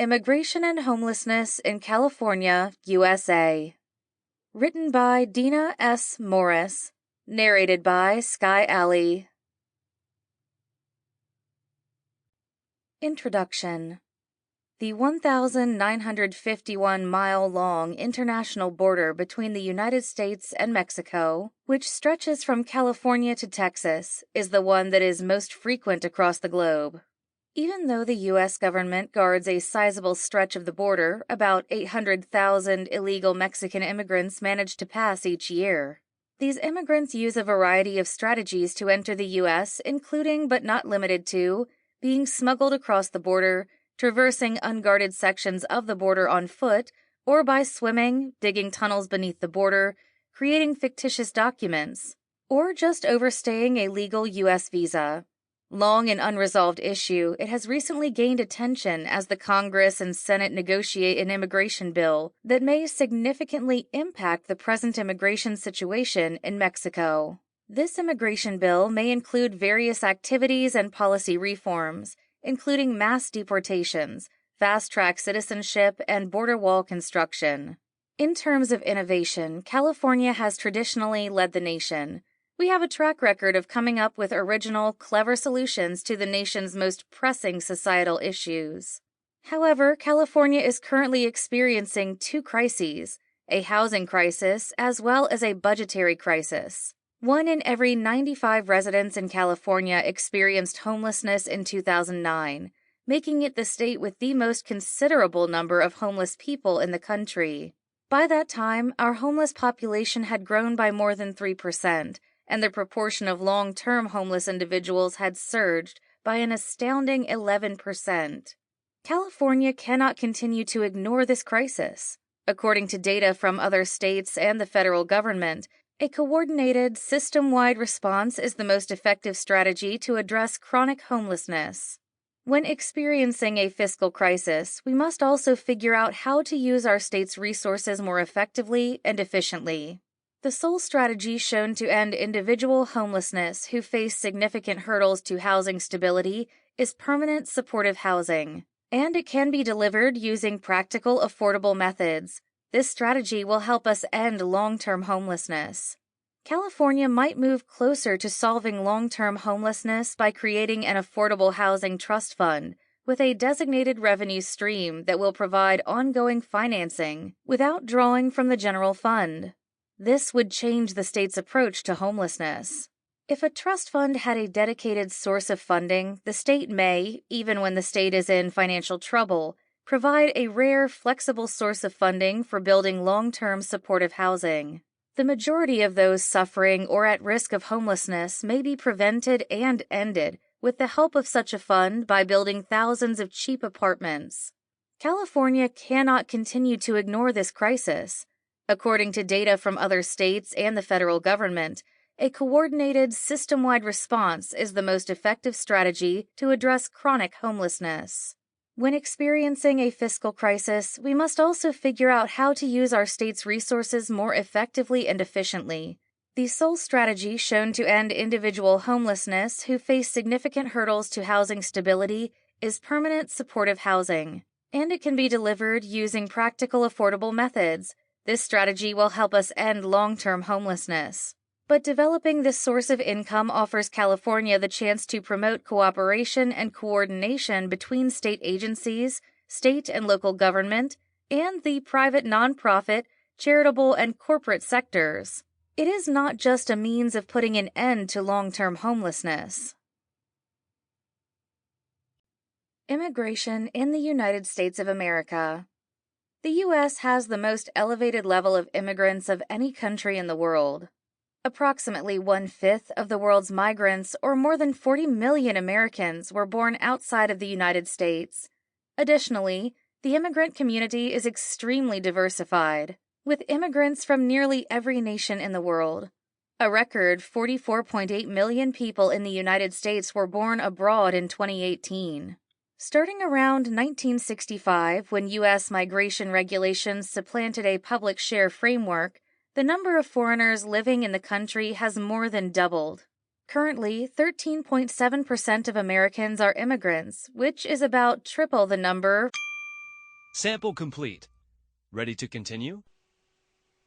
Immigration and Homelessness in California, USA. Written by Dina S. Morris. Narrated by Skye. Introduction. The 1,951-mile-long international border between the United States and Mexico, which stretches from California to Texas, is the one that is most frequent across the globe. Even though the U.S. government guards a sizable stretch of the border, about 800,000 illegal Mexican immigrants manage to pass each year. These immigrants use a variety of strategies to enter the U.S., including but not limited to being smuggled across the border, traversing unguarded sections of the border on foot, or by swimming, digging tunnels beneath the border, creating fictitious documents, or just overstaying a legal U.S. visa. Long an unresolved issue, it has recently gained attention as the Congress and Senate negotiate an immigration bill that may significantly impact the present immigration situation in Mexico. This immigration bill may include various activities and policy reforms, including mass deportations, fast-track citizenship, and border wall construction. In terms of innovation, California has traditionally led the nation. We have a track record of coming up with original, clever solutions to the nation's most pressing societal issues. However, California is currently experiencing two crises, a housing crisis as well as a budgetary crisis. 1 in every 95 residents in California experienced homelessness in 2009, making it the state with the most considerable number of homeless people in the country. By that time, our homeless population had grown by more than 3%, and the proportion of long-term homeless individuals had surged by an astounding 11%. California cannot continue to ignore this crisis. According to data from other states and the federal government, a coordinated, system-wide response is the most effective strategy to address chronic homelessness. When experiencing a fiscal crisis, we must also figure out how to use our state's resources more effectively and efficiently. The sole strategy shown to end individual homelessness who face significant hurdles to housing stability is permanent supportive housing, and it can be delivered using practical, affordable methods. This strategy will help us end long-term homelessness. California might move closer to solving long-term homelessness by creating an affordable housing trust fund with a designated revenue stream that will provide ongoing financing without drawing from the general fund. This would change the state's approach to homelessness. If a trust fund had a dedicated source of funding, the state may, even when the state is in financial trouble, provide a rare, flexible source of funding for building long-term supportive housing. The majority of those suffering or at risk of homelessness may be prevented and ended with the help of such a fund by building thousands of cheap apartments. California cannot continue to ignore this crisis. According to data from other states and the federal government, a coordinated, system-wide response is the most effective strategy to address chronic homelessness. When experiencing a fiscal crisis, we must also figure out how to use our state's resources more effectively and efficiently. The sole strategy shown to end individual homelessness who face significant hurdles to housing stability is permanent supportive housing, and it can be delivered using practical, affordable methods. This strategy will help us end long-term homelessness. But developing this source of income offers California the chance to promote cooperation and coordination between state agencies, state and local government, and the private nonprofit, charitable, and corporate sectors. It is not just a means of putting an end to long-term homelessness. Immigration in the United States of America. The U.S. has the most elevated level of immigrants of any country in the world. Approximately 1/5 of the world's migrants, or more than 40 million Americans, were born outside of the United States. Additionally, the immigrant community is extremely diversified, with immigrants from nearly every nation in the world. A record 44.8 million people in the United States were born abroad in 2018. Starting around 1965, when U.S. migration regulations supplanted a public share framework, the number of foreigners living in the country has more than doubled. Currently, 13.7% of Americans are immigrants, which is about triple the number Sample complete. Ready to continue?